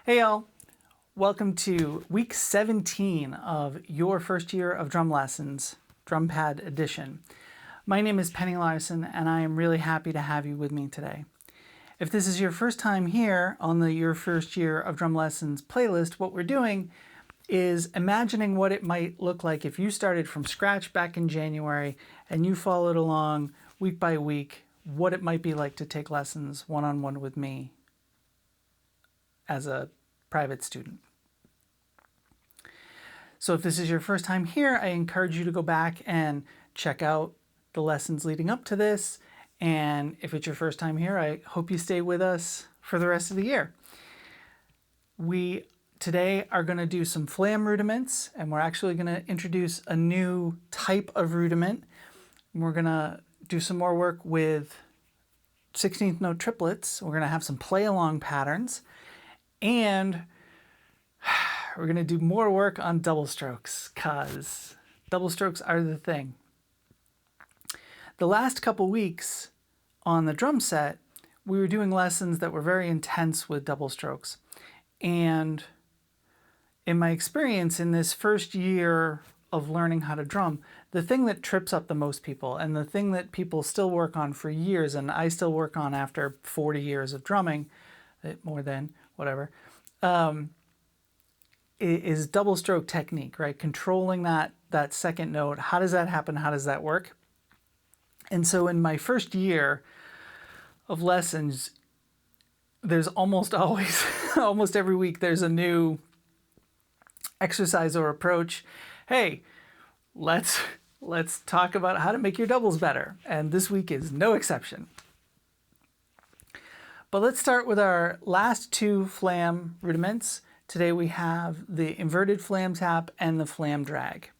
Hey y'all, welcome to week 17 of your first year of drum lessons, Drum Pad Edition. My name is Penny Larson and I am really happy to have you with me today. If this is your first time here on the Your First Year of Drum Lessons playlist, what we're doing is imagining what it might look like if you started from scratch back in January and you followed along week by week, what it might be like to take lessons one-on-one with me as a private student. So if this is your first time here, I encourage you to go back and check out the lessons leading up to this. And if it's your first time here, I hope you stay with us for the rest of the year. We today are going to do some flam rudiments, and we're actually going to introduce a new type of rudiment. We're going to do some more work with 16th note triplets. We're going to have some play-along patterns. And we're going to do more work on double strokes, because double strokes are the thing. The last couple weeks on the drum set, we were doing lessons that were very intense with double strokes. And in my experience in this first year of learning how to drum, the thing that trips up the most people, and the thing that people still work on for years, and I still work on after 40 years of drumming, more than whatever, is double stroke technique, right? Controlling that second note. How does that happen? How does that work? And so in my first year of lessons, there's almost always, almost every week, there's a new exercise or approach. Hey, let's talk about how to make your doubles better. And this week is no exception. But let's start with our last two flam rudiments. Today we have the Inverted Flam Tap and the Flam Drag.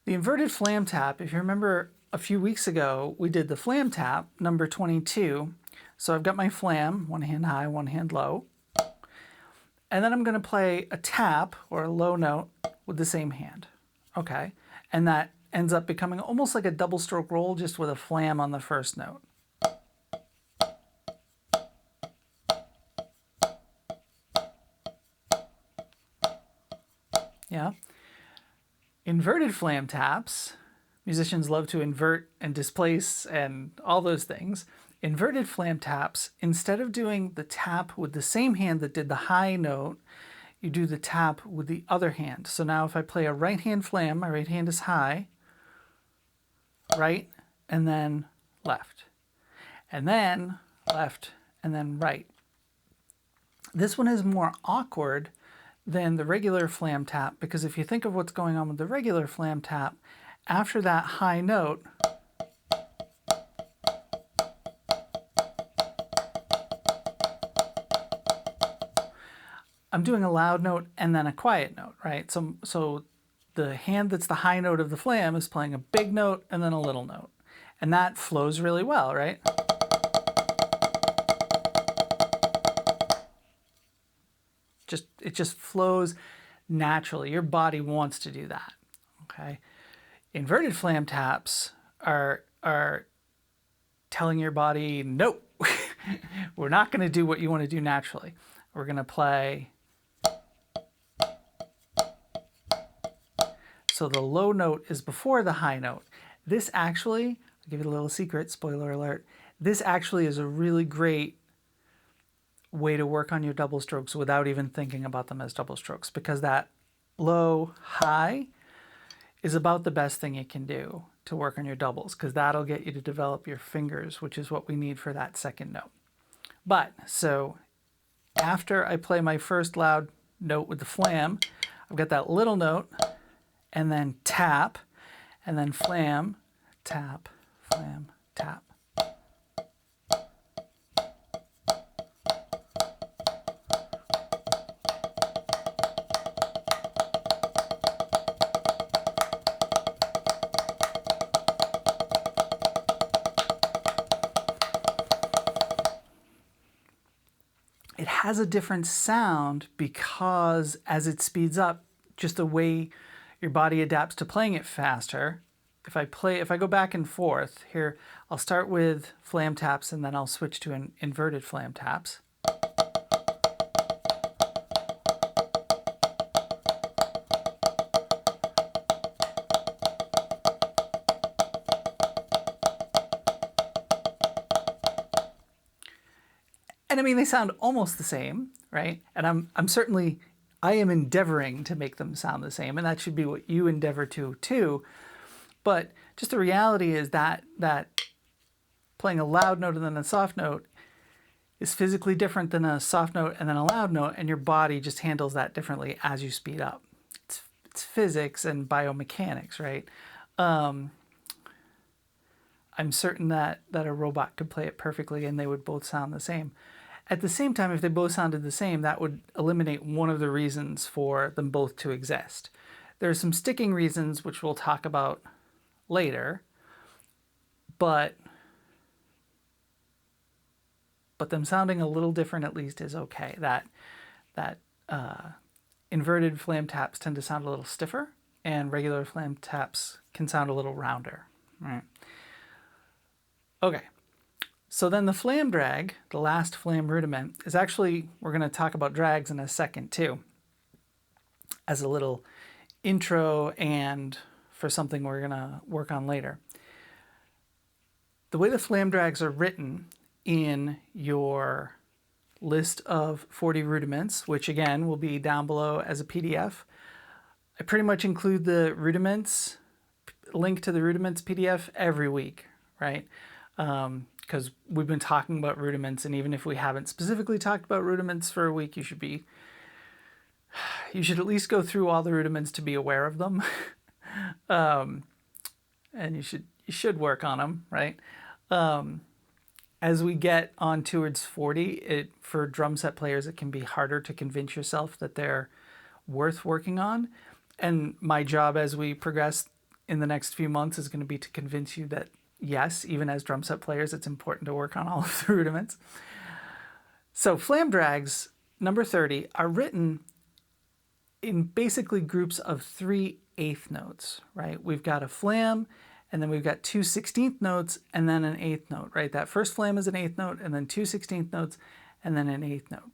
The Inverted Flam Tap, if you remember a few weeks ago, we did the Flam Tap, number 22. So I've got my flam, one hand high, one hand low. And then I'm going to play a tap, or a low note, with the same hand. Okay, and that ends up becoming almost like a double stroke roll, just with a flam on the first note. Yeah. Inverted flam taps, musicians love to invert and displace and all those things. Inverted flam taps, instead of doing the tap with the same hand that did the high note, you do the tap with the other hand. So now if I play a right hand flam, my right hand is high, right, and then left, and then left, and then right. This one is more awkward than the regular flam tap, because if you think of what's going on with the regular flam tap, after that high note, I'm doing a loud note and then a quiet note, right? So the hand that's the high note of the flam is playing a big note and then a little note. And that flows really well, right? It just flows naturally. Your body wants to do that, okay? Inverted flam taps are telling your body, nope, we're not going to do what you want to do naturally. We're going to play. So the low note is before the high note. This actually, I'll give you a little secret, spoiler alert, this actually is a really great way to work on your double strokes without even thinking about them as double strokes, because that low high is about the best thing you can do to work on your doubles, because that'll get you to develop your fingers, which is what we need for that second note. But so after I play my first loud note with the flam, I've got that little note, and then tap, and then flam, tap, flam, tap. It has a different sound because as it speeds up, just the way your body adapts to playing it faster. If I go back and forth here, I'll start with flam taps and then I'll switch to inverted flam taps. And I mean, they sound almost the same, right? And I am endeavoring to make them sound the same, and that should be what you endeavor to too. But just the reality is that playing a loud note and then a soft note is physically different than a soft note and then a loud note, and your body just handles that differently as you speed up. It's physics and biomechanics, right? I'm certain that a robot could play it perfectly and they would both sound the same. At the same time, if they both sounded the same, that would eliminate one of the reasons for them both to exist. There are some sticking reasons, which we'll talk about later, but them sounding a little different at least is okay. That inverted flam taps tend to sound a little stiffer, and regular flam taps can sound a little rounder. Right? Okay. So then the Flam Drag, the last Flam Rudiment, is actually, we're going to talk about drags in a second too, as a little intro and for something we're going to work on later. The way the Flam Drags are written in your list of 40 rudiments, which again will be down below as a PDF, I pretty much include the rudiments, link to the rudiments PDF every week, right? Because we've been talking about rudiments, and even if we haven't specifically talked about rudiments for a week, you should at least go through all the rudiments to be aware of them. And you should work on them, right? As we get on towards 40, for drum set players, it can be harder to convince yourself that they're worth working on. And my job as we progress in the next few months is going to be to convince you that yes, even as drum set players, it's important to work on all of the rudiments. So Flam Drags, number 30, are written in basically groups of 3 eighth notes, right? We've got a flam, and then we've got 2 16th notes, and then an eighth note, right? That first flam is an eighth note, and then 2 16th notes, and then an eighth note.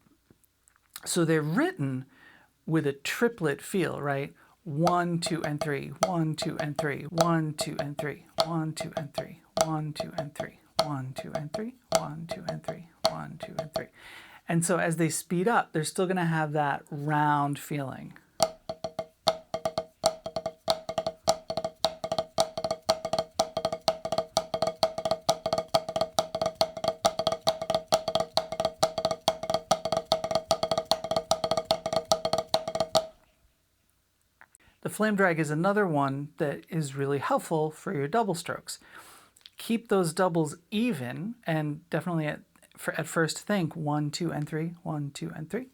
So they're written with a triplet feel, right? 1, 2, and 3, 1, 2, and 3, 1, 2, and 3, 1, 2, and 3, 1, 2, and 3, 1, 2, and 3, 1, 2, and 3, 1, 2, and 3. And so as they speed up, they're still going to have that round feeling. The Flam Drag is another one that is really helpful for your double strokes. Keep those doubles even, and definitely at first think 1, 2, and 3, 1, 2, and 3.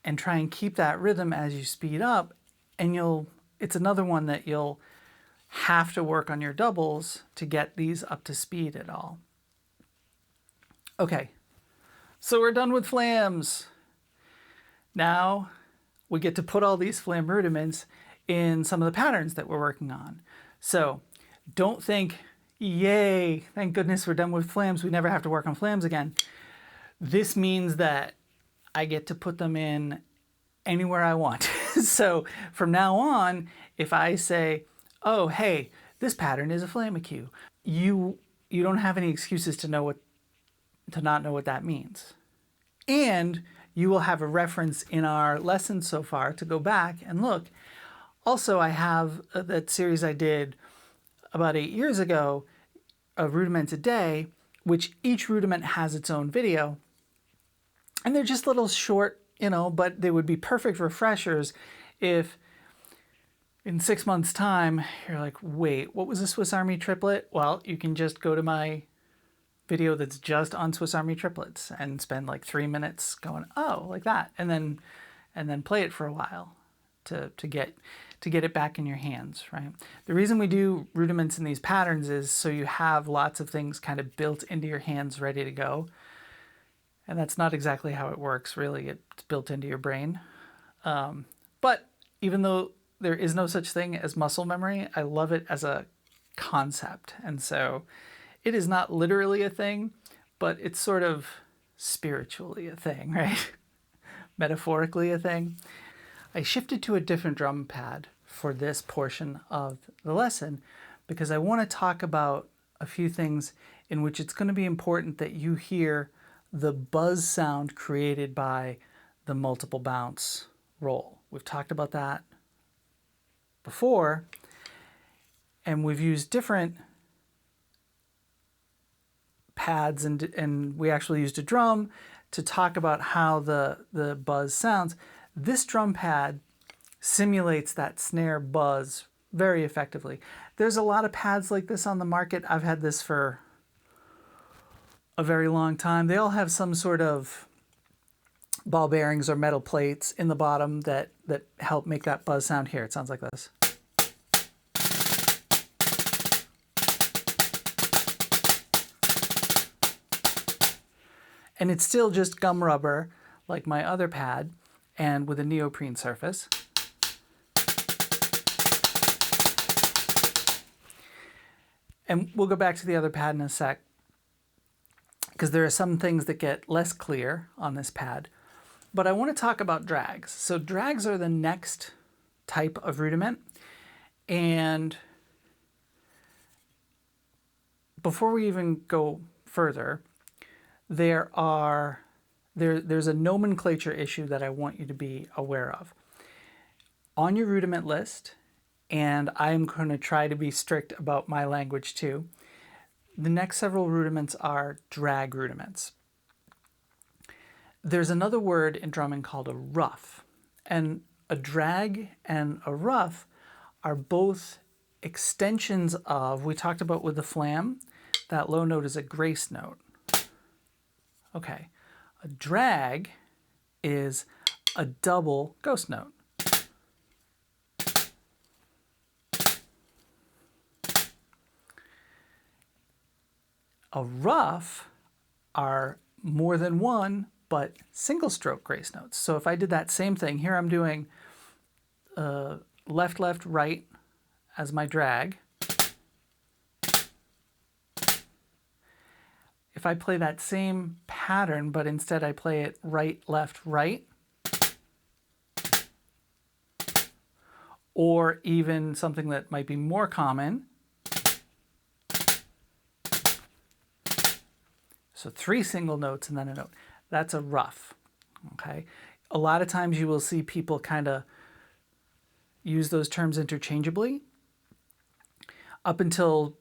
And try and keep that rhythm as you speed up, and it's another one that you'll have to work on your doubles to get these up to speed at all. Okay, so we're done with flams. Now we get to put all these flam rudiments in some of the patterns that we're working on. So don't think, yay, thank goodness we're done with flams, we never have to work on flams again. This means that I get to put them in anywhere I want. So from now on, if I say, oh, hey, this pattern is a flamacue, you don't have any excuses to not know what that means. And you will have a reference in our lessons so far to go back and look. Also, I have that series I did about 8 years ago of Rudiments a Day, which each rudiment has its own video. And they're just little short, but they would be perfect refreshers if in 6 months' time, you're like, wait, what was a Swiss Army triplet? Well, you can just go to my video that's just on Swiss Army triplets and spend like 3 minutes going, oh, like that. And then play it for a while to get it back in your hands, right? The reason we do rudiments in these patterns is so you have lots of things kind of built into your hands ready to go. And that's not exactly how it works, really. It's built into your brain. But even though there is no such thing as muscle memory. I love it as a concept. And so it is not literally a thing, but it's sort of spiritually a thing, right? Metaphorically a thing. I shifted to a different drum pad for this portion of the lesson because I want to talk about a few things in which it's going to be important that you hear the buzz sound created by the multiple bounce roll. We've talked about that before, and we've used different pads, and we actually used a drum to talk about how the buzz sounds. This drum pad simulates that snare buzz very effectively. There's a lot of pads like this on the market. I've had this for a very long time. They all have some sort of ball bearings or metal plates in the bottom that help make that buzz sound. Here, it sounds like this. And it's still just gum rubber like my other pad and with a neoprene surface. And we'll go back to the other pad in a sec because there are some things that get less clear on this pad. But I want to talk about drags. So drags are the next type of rudiment. And before we even go further, there's a nomenclature issue that I want you to be aware of. On your rudiment list, and I'm going to try to be strict about my language too, the next several rudiments are drag rudiments. There's another word in drumming called a ruff, and a drag and a ruff are both extensions of, we talked about with the flam, that low note is a grace note. Okay, a drag is a double ghost note. A ruff are more than one, but single stroke grace notes. So if I did that same thing, here I'm doing left, left, right as my drag. If I play that same pattern, but instead I play it right, left, right, or even something that might be more common, so 3 single notes and then a note, that's a ruff, okay? A lot of times you will see people kind of use those terms interchangeably. Up until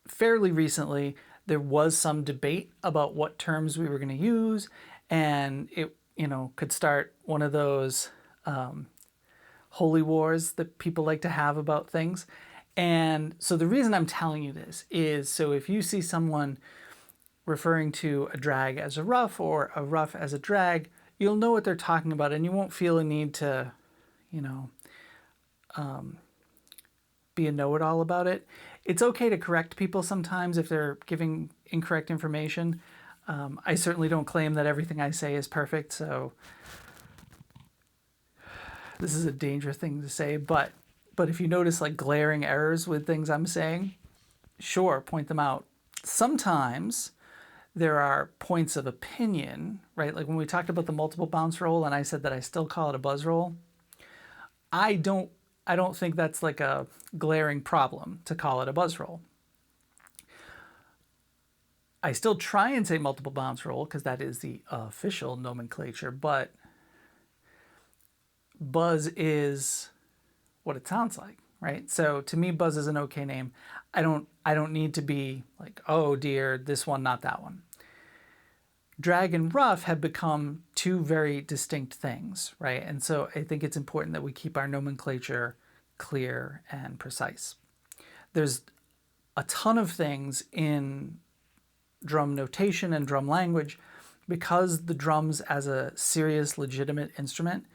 fairly recently, there was some debate about what terms we were going to use, and it, could start one of those holy wars that people like to have about things. And so the reason I'm telling you this is so if you see someone referring to a drag as a ruff or a ruff as a drag, you'll know what they're talking about, and you won't feel a need to, be a know-it-all about it. It's okay to correct people sometimes if they're giving incorrect information. I certainly don't claim that everything I say is perfect, so this is a dangerous thing to say, but if you notice like glaring errors with things I'm saying, sure, point them out. Sometimes there are points of opinion, right? Like when we talked about the multiple bounce roll and I said that I still call it a buzz roll, I don't think that's like a glaring problem to call it a buzz roll. I still try and say multiple bounce roll because that is the official nomenclature, but buzz is what it sounds like, right? So to me, buzz is an okay name. I don't need to be like, oh dear, this one, not that one. Drag and ruff have become two very distinct things, right? And so I think it's important that we keep our nomenclature clear and precise. There's a ton of things in drum notation and drum language because the drums as a serious, legitimate instrument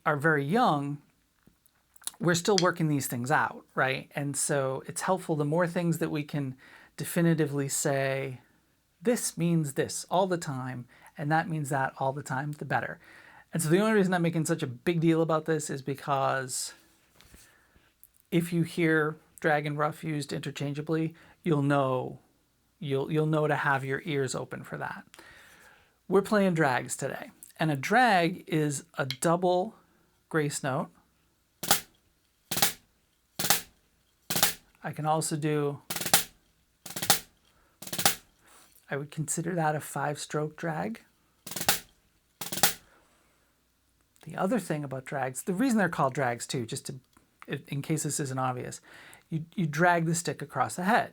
are very young. We're still working these things out, right? And so it's helpful, the more things that we can definitively say, this means this all the time, and that means that all the time, the better. And so the only reason I'm making such a big deal about this is because if you hear drag and rough used interchangeably, you'll know to have your ears open for that. We're playing drags today, and a drag is a double grace note. I can also do, I would consider that a 5-stroke drag. The other thing about drags, the reason they're called drags too, just to, in case this isn't obvious, you drag the stick across the head,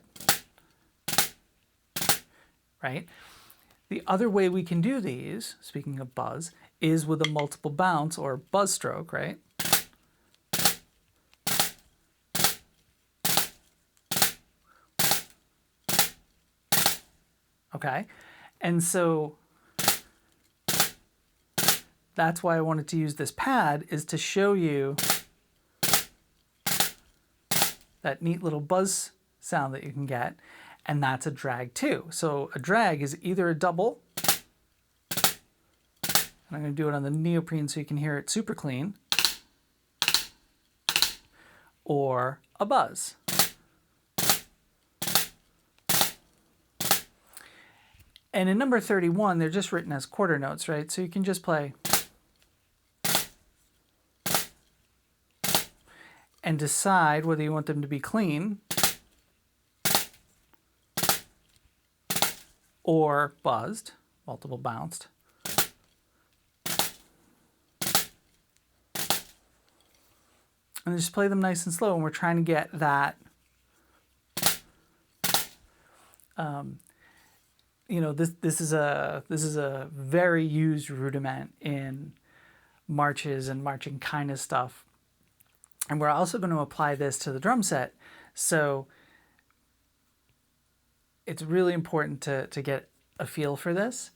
right? The other way we can do these, speaking of buzz, is with a multiple bounce or buzz stroke, right? Okay, and so that's why I wanted to use this pad, is to show you that neat little buzz sound that you can get, and that's a drag too. So a drag is either a double, and I'm going to do it on the neoprene so you can hear it super clean, or a buzz. And in number 31, they're just written as quarter notes, right? So you can just play and decide whether you want them to be clean or buzzed, multiple bounced. And just play them nice and slow, and we're trying to get that you know, this is a very used rudiment in marches and marching kind of stuff. And we're also going to apply this to the drum set. So it's really important to get a feel for this.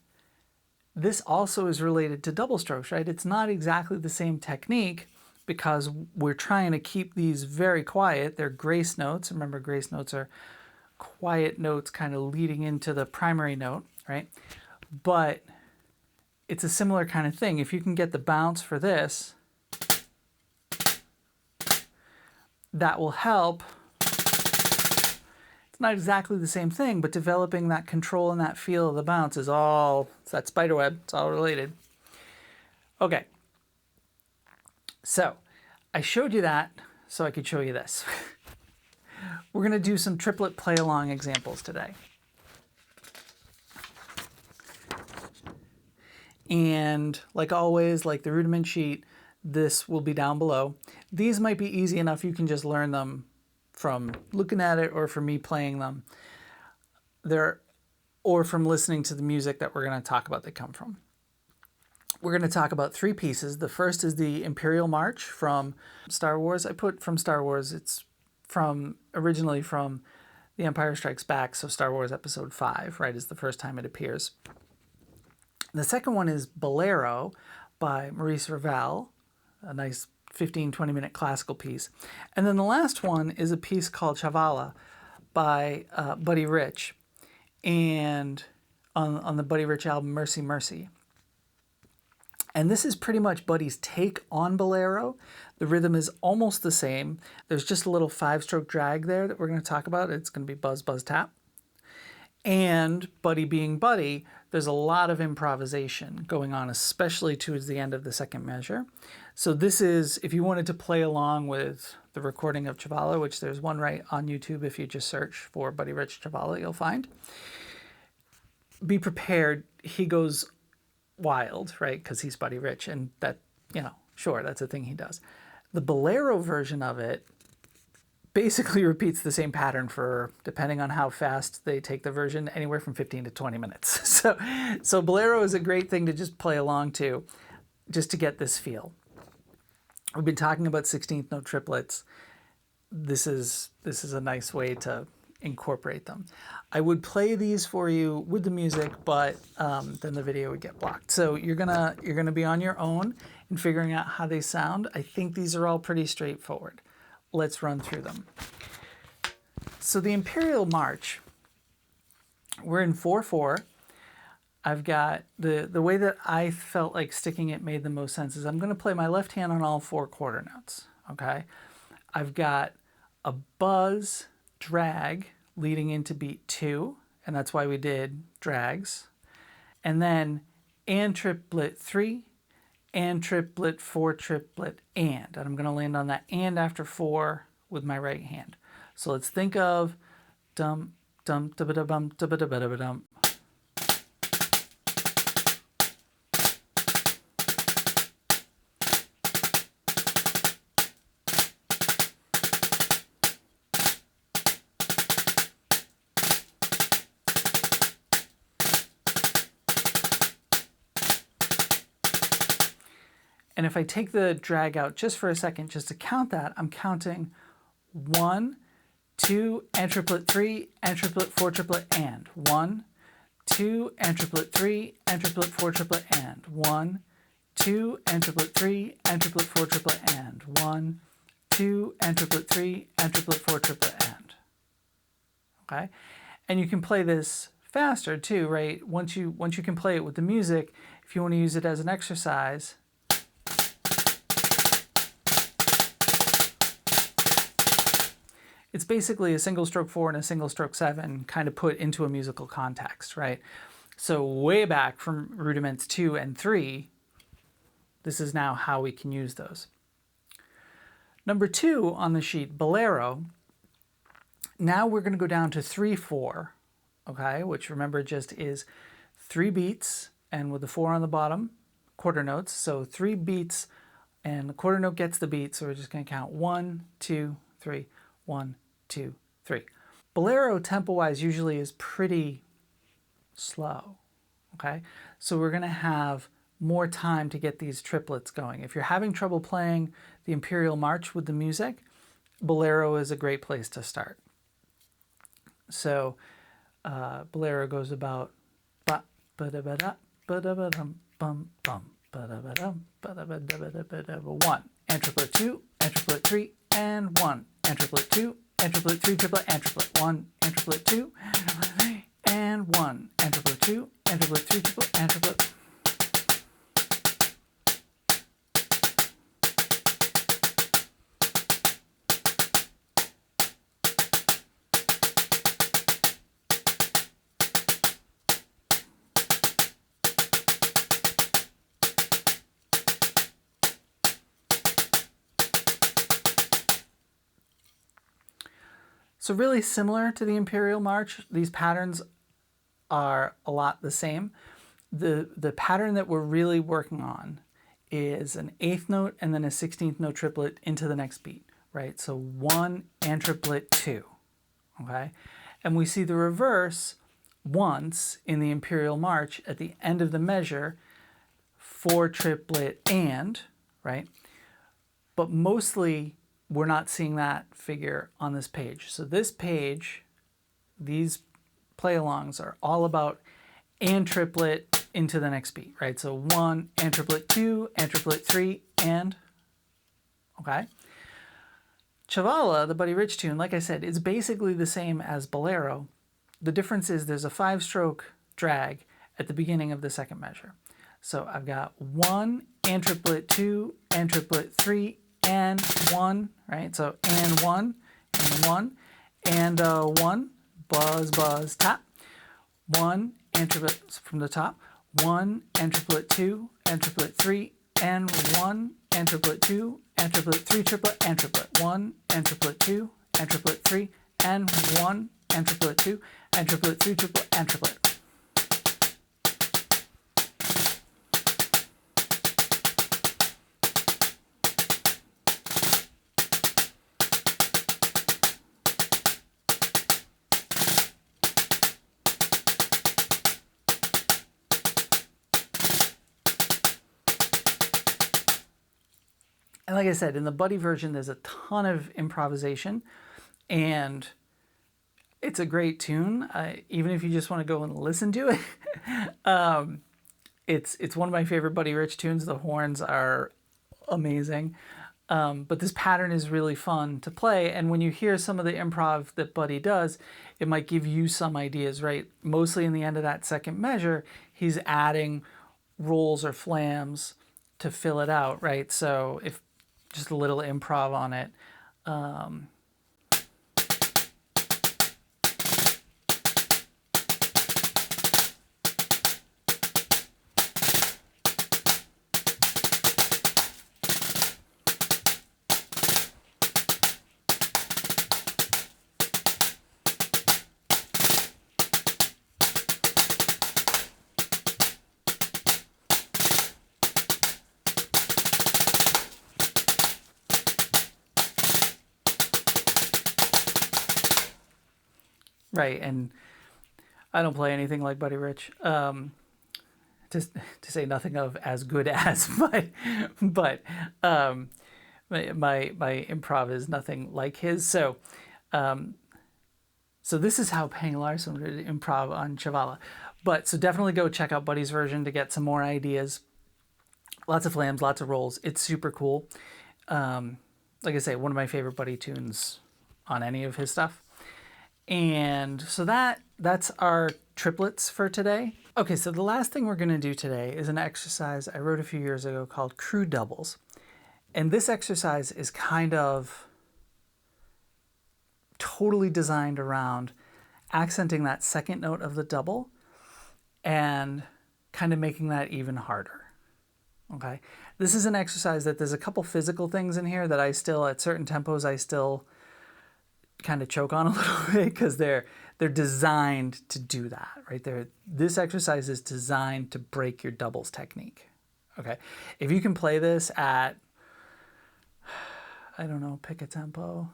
This also is related to double strokes, right? It's not exactly the same technique because we're trying to keep these very quiet. They're grace notes. Remember, grace notes are quiet notes kind of leading into the primary note, right? But it's a similar kind of thing. If you can get the bounce for this, that will help. It's not exactly the same thing, but developing that control and that feel of the bounce is all, it's that spider web, it's all related. Okay, so I showed you that so I could show you this. We're going to do some triplet play-along examples today. And like always, like the rudiment sheet, this will be down below. These might be easy enough you can just learn them from looking at it or from me playing them. Or from listening to the music that we're going to talk about they come from. We're going to talk about 3 pieces. The first is the Imperial March from Star Wars. I put from Star Wars, it's originally from The Empire Strikes Back, so Star Wars Episode 5, right, is the first time it appears. The second one is Bolero by Maurice Ravel, a nice 15-20 minute classical piece. And then the last one is a piece called Chavala by Buddy Rich, and on the Buddy Rich album Mercy Mercy. And this is pretty much Buddy's take on Bolero. The rhythm is almost the same. There's just a little 5-stroke drag there that we're going to talk about. It's going to be buzz, buzz, tap. And Buddy being Buddy, there's a lot of improvisation going on, especially towards the end of the second measure. So this is, if you wanted to play along with the recording of Chavala, which there's one right on YouTube if you just search for Buddy Rich Chavala, you'll find. Be prepared. He goes wild, right? Because he's Buddy Rich, and that, you know, sure, that's a thing he does. The Bolero version of it basically repeats the same pattern for, depending on how fast they take the version, anywhere from 15 to 20 minutes. So Bolero is a great thing to just play along to, just to get this feel. We've been talking about 16th note triplets. This is a nice way to incorporate them. I would play these for you with the music, but then the video would get blocked. So you're gonna be on your own in figuring out how they sound. I think these are all pretty straightforward. Let's run through them. So the Imperial March, we're in 4/4. I've got the way that I felt like sticking it made the most sense is I'm going to play my left hand on all 4 quarter notes. Okay, I've got a buzz drag leading into beat 2, and that's why we did drags, and then and triplet 3, and triplet 4, triplet and I'm going to land on that and after 4 with my right hand. So let's think of dum dum da ba da bum da ba da ba da ba dum. And if I take the drag out just for a second, just to count that, I'm counting 1, 2, and triplet 3, and triplet 4, triplet and 1, 2, and triplet 3, and triplet 4, triplet and 1, 2, and triplet 3, and triplet 4, triplet and 1, 2, and triplet 3, and triplet 4, triplet and. Okay, and you can play this faster too, right? Once you can play it with the music, if you want to use it as an exercise. It's basically a single stroke 4 and a single stroke 7 kind of put into a musical context, right? So way back from Rudiments 2 and 3, this is now how we can use those. Number 2 on the sheet, Bolero. Now we're going to go down to 3/4, okay, which remember just is 3 beats and with the 4 on the bottom, quarter notes. So 3 beats and the quarter note gets the beat, so we're just going to count 1, 2, 3, 1, 2, 3. Bolero tempo-wise usually is pretty slow, okay? So we're going to have more time to get these triplets going. If you're having trouble playing the Imperial March with the music, Bolero is a great place to start. So Bolero goes about ba ba da ba da ba da ba dum bum bum ba da ba dum ba da ba da ba da ba da ba 1 and triplet 2 and triplet 3 and 1 and triplet 2 and triplet 3 triplet and triplet 1 and triplet 2 and triplet 3 and 1 and triplet 2 and triplet 3 triplet and triplet. So really similar to the Imperial March, these patterns are a lot the same. The pattern that we're really working on is an 8th note and then a 16th note triplet into the next beat, right? So 1 and triplet 2, okay? And we see the reverse once in the Imperial March at the end of the measure, 4 triplet and, right? But mostly we're not seeing that figure on this page. So this page, these play-alongs are all about and triplet into the next beat, right? So 1 and triplet 2 and triplet 3 and, okay? Chavala, the Buddy Rich tune, like I said, is basically the same as Bolero. The difference is there's a 5-stroke drag at the beginning of the second measure. So I've got 1 and triplet 2 and triplet 3 and 1, right? So and 1 and 1 and 1, buzz, buzz, tap. 1 and triplet from the top. 1 and triplet 2 and triplet 3 and 1 and triplet 2 and triplet 3 triplet and triplet 1 and triplet 2 and triplet 3 and 1 and triplet 2 and triplet 3 triplet and triplet. And like I said, in the Buddy version, there's a ton of improvisation, and it's a great tune. Even if you just want to go and listen to it, it's one of my favorite Buddy Rich tunes. The horns are amazing. But this pattern is really fun to play, and when you hear some of the improv that Buddy does, it might give you some ideas, right? Mostly in the end of that second measure, he's adding rolls or flams to fill it out, right? So if just a little improv on it. Right, and I don't play anything like Buddy Rich, to say nothing of as good as, but my improv is nothing like his. So this is how paying Larson would improv on Chavala. But so definitely go check out Buddy's version to get some more ideas. Lots of flams, lots of rolls. It's super cool. Like I say, one of my favorite Buddy tunes on any of his stuff. And so that's our triplets for today. Okay, so the last thing we're going to do today is an exercise I wrote a few years ago called Crude Doubles. And this exercise is kind of totally designed around accenting that second note of the double and kind of making that even harder. Okay, this is an exercise that there's a couple physical things in here that I still, at certain tempos, I still kind of choke on a little bit because they're designed to do that, right? This exercise is designed to break your doubles technique. Okay, if you can play this at, I don't know, pick a tempo.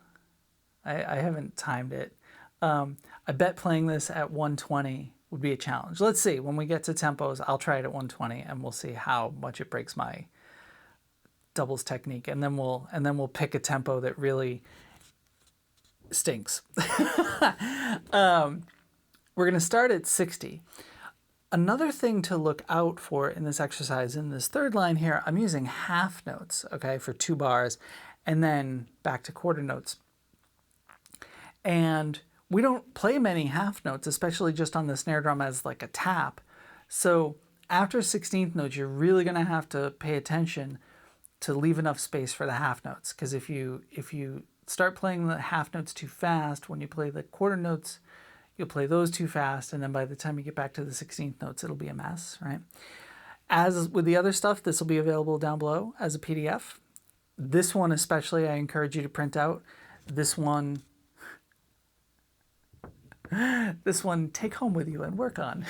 I haven't timed it. I bet playing this at 120 would be a challenge. Let's see, when we get to tempos, I'll try it at 120 and we'll see how much it breaks my doubles technique, and then we'll pick a tempo that really stinks. We're going to start at 60. Another thing to look out for in this exercise, in this third line here, I'm using half notes, okay, for 2 bars, and then back to quarter notes. And we don't play many half notes, especially just on the snare drum as like a tap. So after 16th notes, you're really going to have to pay attention to leave enough space for the half notes, because if you start playing the half notes too fast, when you play the quarter notes, you'll play those too fast, and then by the time you get back to the 16th notes, it'll be a mess, right? As with the other stuff, this will be available down below as a PDF. This one especially, I encourage you to print out. This one, take home with you and work on.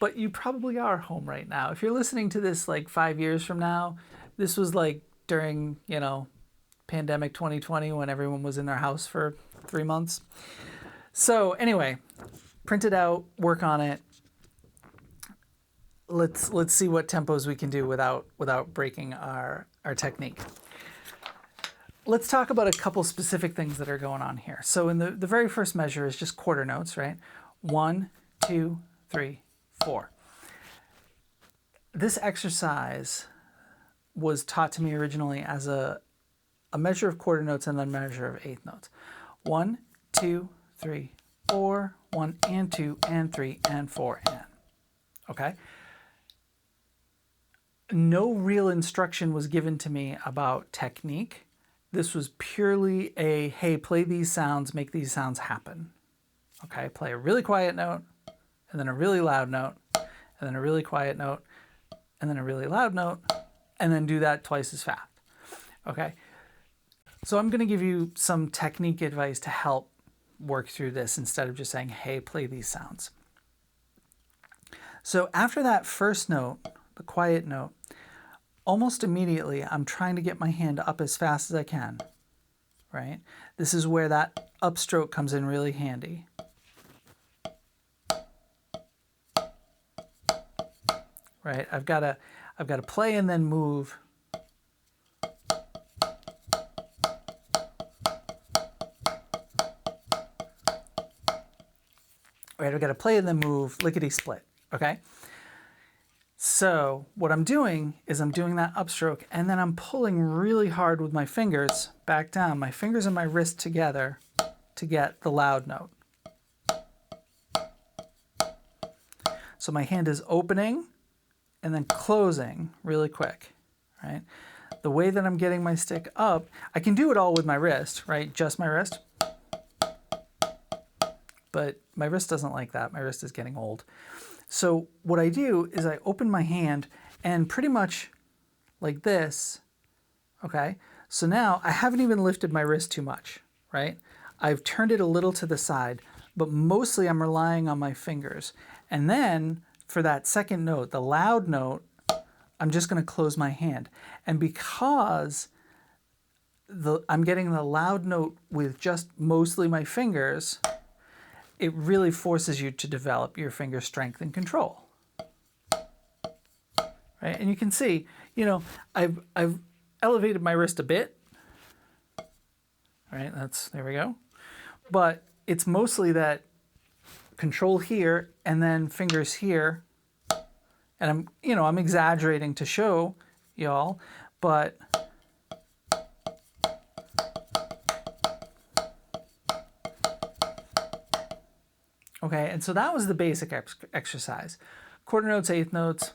But you probably are home right now. If you're listening to this like 5 years from now, this was like during, pandemic 2020 when everyone was in their house for 3 months. So anyway, print it out, work on it. Let's see what tempos we can do without breaking our technique. Let's talk about a couple specific things that are going on here. So in the very first measure is just quarter notes, right? 1, 2, 3, 4. This exercise was taught to me originally as a measure of quarter notes and then a measure of eighth notes. 1, 2, 3, 4, 1 and 2 and 3 and 4 and. Okay? No real instruction was given to me about technique. This was purely a, hey, play these sounds, make these sounds happen. Okay, play a really quiet note, and then a really loud note, and then a really quiet note, and then a really loud note, and then do that twice as fast. Okay, so I'm going to give you some technique advice to help work through this instead of just saying, hey, play these sounds. So after that first note, the quiet note, almost immediately I'm trying to get my hand up as fast as I can, right? This is where that upstroke comes in really handy. Right? I've got to play and then move. Right, I've got to play and then move, lickety split, okay? So what I'm doing is I'm doing that upstroke and then I'm pulling really hard with my fingers back down, my fingers and my wrist together to get the loud note. So my hand is opening and then closing really quick, right? The way that I'm getting my stick up, I can do it all with my wrist, right? Just my wrist. But my wrist doesn't like that. My wrist is getting old. So what I do is I open my hand and pretty much like this, okay? So now I haven't even lifted my wrist too much, right? I've turned it a little to the side, but mostly I'm relying on my fingers. And then for that second note, the loud note, I'm just going to close my hand. And because I'm getting the loud note with just mostly my fingers, it really forces you to develop your finger strength and control. Right? And you can see, you know, I've elevated my wrist a bit. Right? There we go. But it's mostly that control here and then fingers here. And I'm exaggerating to show y'all, but okay, and so that was the basic exercise. Quarter notes, eighth notes.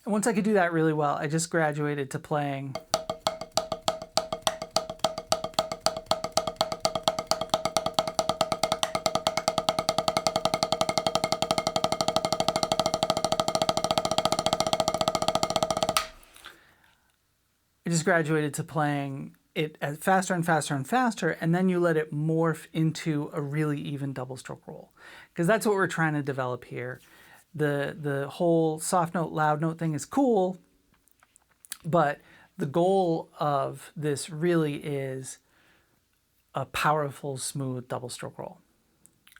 And once I could do that really well, I just graduated to playing it as faster and faster and faster, and then you let it morph into a really even double stroke roll. Because that's what we're trying to develop here. The whole soft note, loud note thing is cool, but the goal of this really is a powerful, smooth double stroke roll.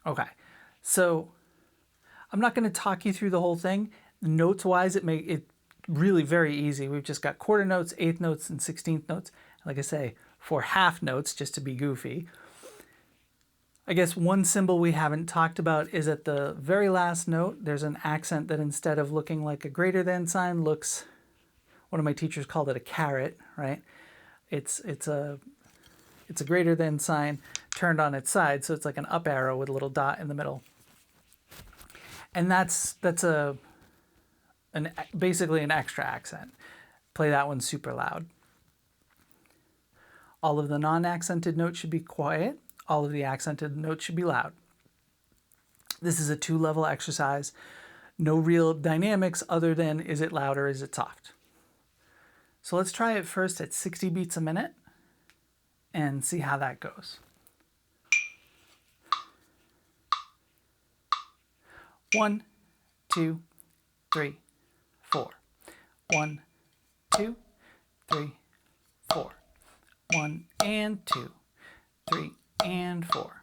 Okay, so I'm not going to talk you through the whole thing. Notes-wise, it really very easy. We've just got quarter notes, eighth notes, and 16th notes. Like I say, 4 half notes, just to be goofy. I guess one symbol we haven't talked about is at the very last note, there's an accent that instead of looking like a greater than sign looks, one of my teachers called it a caret, right? It's a greater than sign turned on its side, so it's like an up arrow with a little dot in the middle. And that's basically an extra accent. Play that one super loud. All of the non-accented notes should be quiet. All of the accented notes should be loud. This is a 2-level exercise. No real dynamics other than is it loud or is it soft. So let's try it first at 60 beats a minute and see how that goes. 1, 2, 3, 4. 1, 2, 3, 4. 1 and 2, 3 and 4.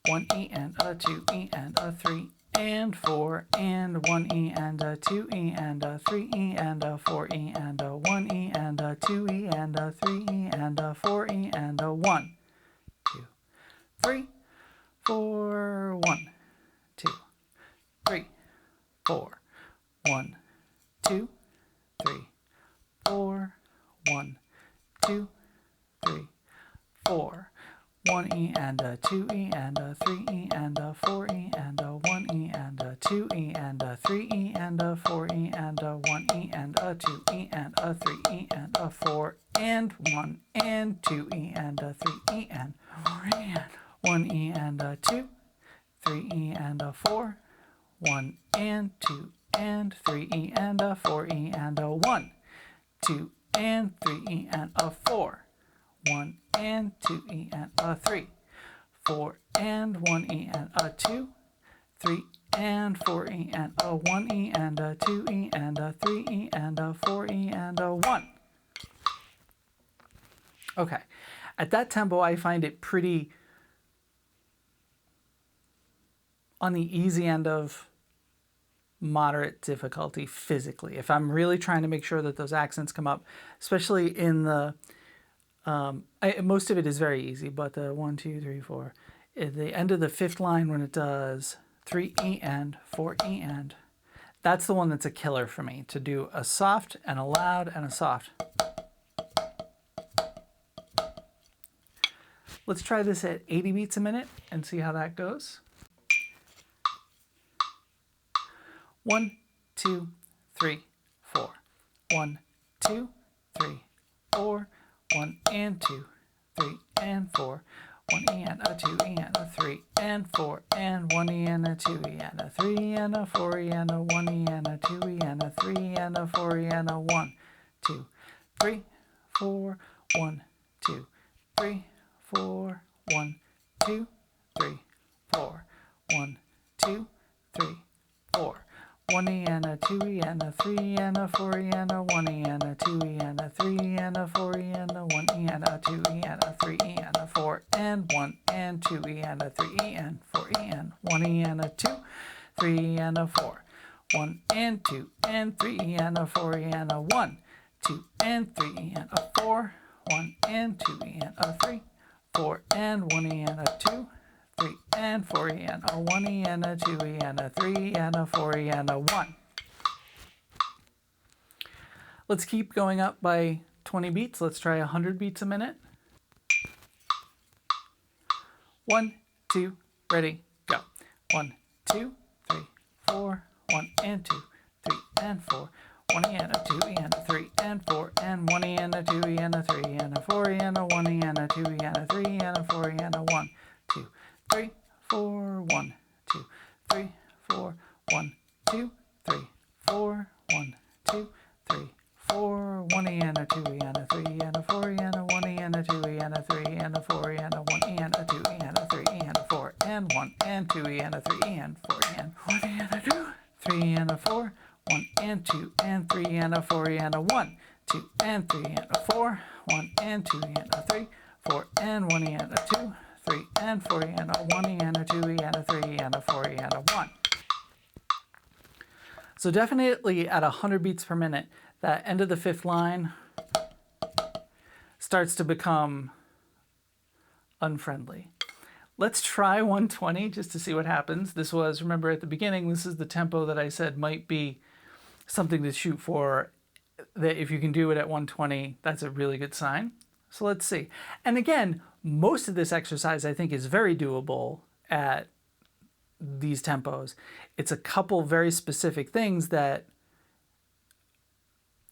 1 E and a 2 E and a 3 and 4 and 1 E and a 2 E and a 3 E and a 4 E and a 1 E and a 2 E and a 3 E and a 4 E and a 1, 2, 3, 4. 1, 2, 3, 4. 1, 2, 3, 4. 1, 2, 3, 4. 1 E and a 2 E and a 3 E and a 4 E and a 1 E and a 2 E and a 3 E and a 4 E and a 1 E and a 2 E and a 3 E and a 4 and 1 and 2 E and a 3 E and 4 and 1 E and a 2, 3 E and a 4, 1 and 2 and 3 E and a 4 E and a 1, 2 and 3 E and a 4. 1 and 2 E and a 3, 4 and 1 E and a 2, 3 and 4 E and a 1 E and a 2 E and a 3 E and a 4 E and a 1. Okay, at that tempo I find it pretty on the easy end of moderate difficulty physically. If I'm really trying to make sure that those accents come up, especially in the, most of it is very easy, but the 1, 2, 3, 4, at the end of the fifth line when it does 3 E and 4 E and, that's the one that's a killer for me, to do a soft and a loud and a soft. Let's try this at 80 beats a minute and see how that goes. 1, 2, 3, 4. 1, 2, 3, 4. 1 and 2, 3 and 4. 1 E and a 2 E and a 3 and 4 and 1 E and a 2 E and a 3 and a 4 E and a 1 E and a 2 E and a 3 and a 4 E and a 1, 2, 3, 4. 1, 2, 3, 4. 1, 2, 3, 4. 1, 2, 3, 4. 1 E and a 2 E and a 3 and a 4 E and a 1 E and a 2 E and a 3 and a 4 E and a 1 E and a 2 E and a 3 E and a 4 and 1 and 2 E and a 3 E and 4 E and 1 E and a 2, 3 and a 4. 1 and 2 and 3 E and a 4 E and a 1, 2 and 3 E and a 4. 1 and 2 E and a 3, 4 and 1 E and a 2, 3 and 4 E and a 1 E and a 2 E and a 3 and a 4 E and a 1. Let's keep going up by 20 beats. Let's try 100 beats a minute. 1, 2, ready, go. 1, 2, 3, 4. 1 and 2, 3 and 4. 1 E and a 2 E and a 3 and 4 and 1 E and a 2 E and a 3 and a 4 E and a 1 E and a 2 E and a 3 and a 4 E and a 1, 2, 3, 4. 1, 2, 3, 4. 1, 2, 3, 4. 1, 2, 3, 4. 1 E and a 2 E and a 3 and a 4 E and a 1 E and a 2 E and a 3 and a 4 E and a 1 E and a 2 E and a 3 E and a 4 and 1 and 2 E and a 3 E and 4 E and 1 E and a 2, 3 and a 4. 1 and 2 and 3 and a 4 E and a 1, 2 and 3 and a 4. 1 and 2 E and a 3, 4 and 1 E and a 2, 3 and 4 E and a 1 E and a 2 E and a 3 and a 4 E and a 1. So definitely at 100 beats per minute, that end of the fifth line starts to become unfriendly. Let's try 120 just to see what happens. This was, remember at the beginning, this is the tempo that I said might be something to shoot for, that if you can do it at 120, that's a really good sign. So let's see. And again, most of this exercise I think is very doable at these tempos. It's a couple very specific things that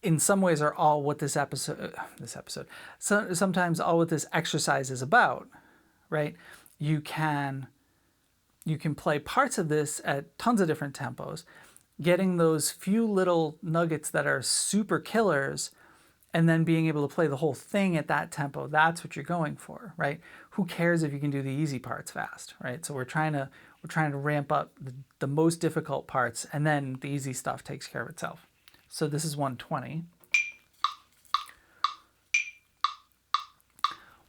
in some ways are all what sometimes all what this exercise is about, right? You can play parts of this at tons of different tempos, getting those few little nuggets that are super killers, and then being able to play the whole thing at that tempo. That's what you're going for, right? Who cares if you can do the easy parts fast, right? So we're trying to ramp up the most difficult parts, and then the easy stuff takes care of itself. So this is 120.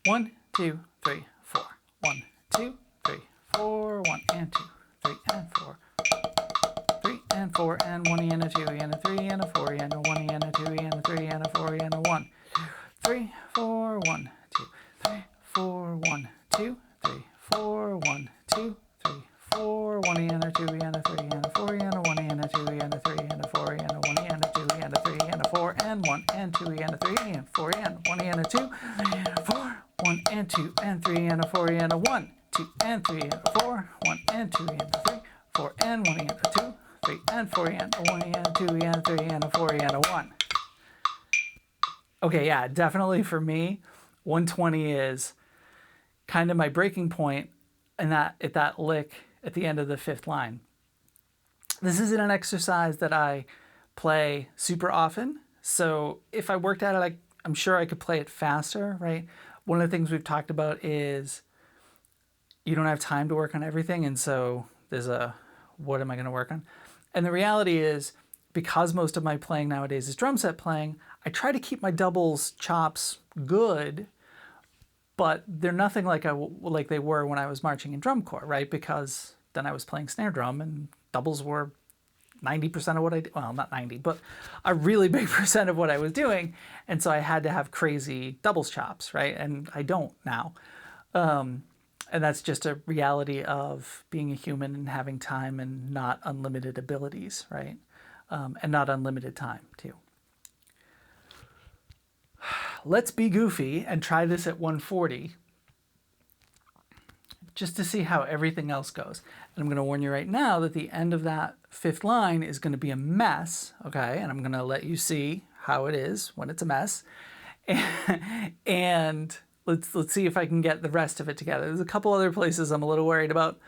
1, 2, 3, 4. 1, 2, 3, 4. 1 and 2, 3 and 4. 3 and 4 and 1 E and a 2 E and a 3 and a 4 E and a 1 E and a 2 E and a 3 and a 4 E and a 1, 3, 4. 1, 2, 3, 4. 1, 2, 3, 4. 1, 2, 3, 4. 1 E and a 2 E and a 3 and a 4 E and a 1 E and a 2 E and a 3 and a 4 E and a 1 E and a 2 E and a 3 and a 4 and 1 and 2 E and a 3 and 4 E and 1 E and a 2 and a 4. 1 and 2 and 3 and a 4 E and a 1, 2 and 3 and a 4. 1 and 2 and a 3, 4 and 1 and a 2, 3 and 4 and a 1 and a 2 and a 3 and a 4 and a 1. Okay, yeah, definitely for me, 120 is kind of my breaking point, and that at that lick at the end of the fifth line. This isn't an exercise that I play super often, so if I worked at it, I'm sure I could play it faster, right? One of the things we've talked about is you don't have time to work on everything, and so there's what am I going to work on? And the reality is, because most of my playing nowadays is drum set playing, I try to keep my doubles chops good, but they're nothing like they were when I was marching in drum corps, right? Because then I was playing snare drum and doubles were 90% of what I did, well, not 90, but a really big percent of what I was doing. And so I had to have crazy doubles chops, right? And I don't now. And that's just a reality of being a human and having time and not unlimited abilities, right? And not unlimited time, too. Let's be goofy and try this at 140 just to see how everything else goes. And I'm going to warn you right now that the end of that fifth line is going to be a mess, okay? And I'm going to let you see how it is when it's a mess. And let's see if I can get the rest of it together. There's a couple other places I'm a little worried about,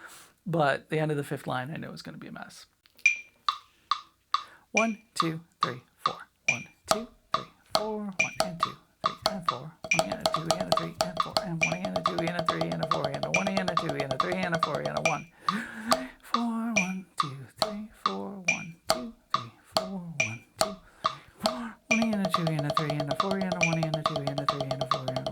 but the end of the fifth line I know is going to be a mess. 1, 2, 3, 4. 1, 2, 3, 4. 1 and 2, 3 and 4. 1 and a 2 and a 3 and 4 and 1 and a 2 and a 3 and a 4 and a 1 and a 2 and a 3 and a 4 and a 1. 4, 1, 2, 3, 4. 1, 2, 3, 4. 1, 2, 4. 1 and a 2 and a 3 and a 4 and a 1 and a 2 and a 3 and a 4 and a 1.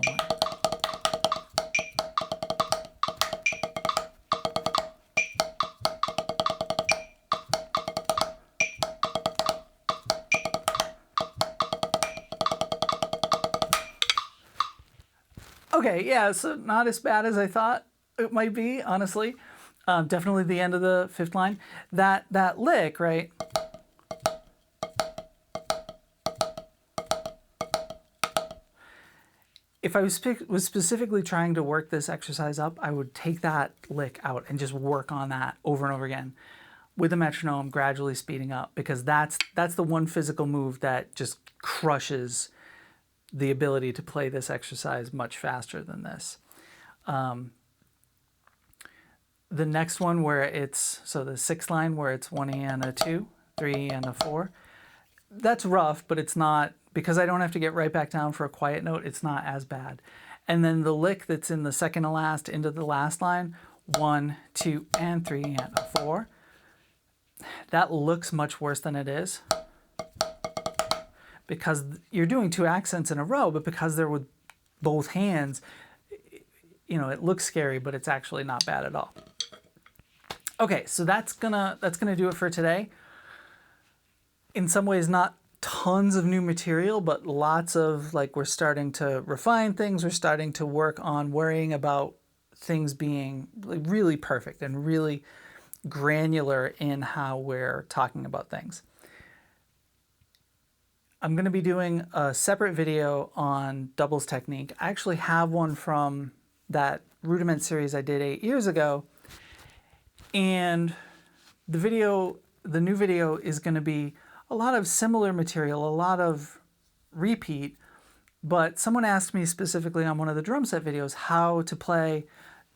Okay, yeah, so not as bad as I thought it might be, honestly. Definitely the end of the fifth line. That lick, right? If I was specifically trying to work this exercise up, I would take that lick out and just work on that over and over again with a metronome, gradually speeding up, because that's the one physical move that just crushes the ability to play this exercise much faster than this. The next one where it's, so the sixth line where it's 1 and a 2, 3 and a 4, that's rough, but it's not, because I don't have to get right back down for a quiet note, it's not as bad. And then the lick that's in the second to last into the last line, 1, 2, and 3 and a 4, that looks much worse than it is, because you're doing 2 accents in a row, but because they're with both hands, you know, it looks scary, but it's actually not bad at all. Okay, so that's gonna do it for today. In some ways, not tons of new material, but lots of, like, we're starting to refine things. We're starting to work on worrying about things being really perfect and really granular in how we're talking about things. I'm going to be doing a separate video on doubles technique. I actually have one from that Rudiment series I did 8 years ago. And the new video is going to be a lot of similar material, a lot of repeat. But someone asked me specifically on one of the drum set videos how to play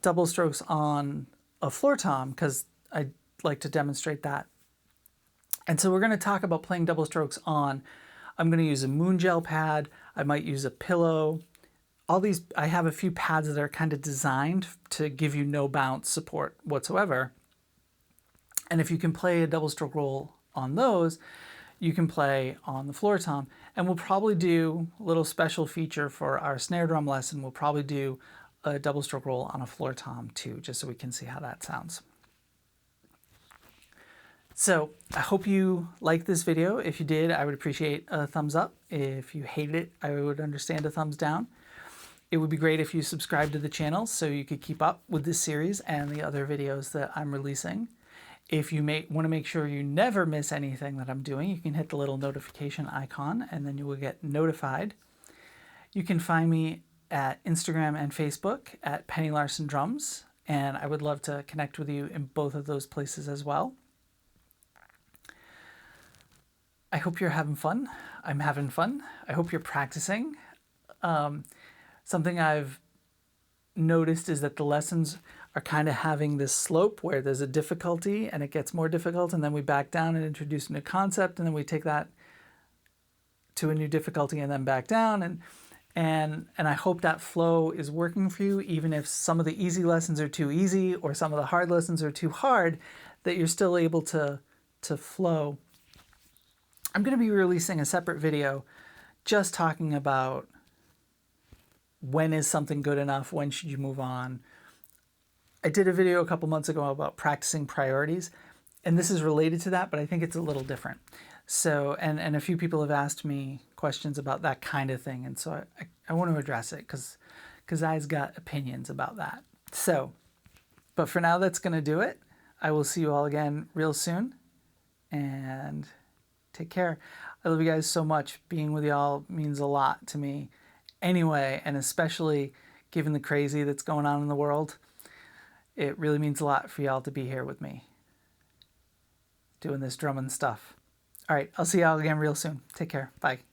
double strokes on a floor tom, because I'd like to demonstrate that. And so we're going to talk about playing double strokes on, I'm going to use a moon gel pad. I might use a pillow. All these, I have a few pads that are kind of designed to give you no bounce support whatsoever. And if you can play a double stroke roll on those, you can play on the floor tom. And we'll probably do a little special feature for our snare drum lesson. We'll probably do a double stroke roll on a floor tom too, just so we can see how that sounds. So I hope you liked this video. If you did, I would appreciate a thumbs up. If you hated it, I would understand a thumbs down. It would be great if you subscribed to the channel so you could keep up with this series and the other videos that I'm releasing. If you want to make sure you never miss anything that I'm doing, you can hit the little notification icon and then you will get notified. You can find me at Instagram and Facebook at Penny Larson Drums, and I would love to connect with you in both of those places as well. I hope you're having fun. I'm having fun. I hope you're practicing. Something I've noticed is that the lessons are kind of having this slope where there's a difficulty and it gets more difficult, and then we back down and introduce a new concept, and then we take that to a new difficulty and then back down. And I hope that flow is working for you, even if some of the easy lessons are too easy or some of the hard lessons are too hard, that you're still able to flow. I'm going to be releasing a separate video just talking about when is something good enough, when should you move on. I did a video a couple months ago about practicing priorities, and this is related to that, but I think it's a little different. So, and a few people have asked me questions about that kind of thing, and so I want to address it because I've got opinions about that. So, but for now, that's going to do it. I will see you all again real soon, and take care. I love you guys so much. Being with y'all means a lot to me anyway, and especially given the crazy that's going on in the world, it really means a lot for y'all to be here with me doing this drumming stuff. All right, I'll see y'all again real soon. Take care. Bye.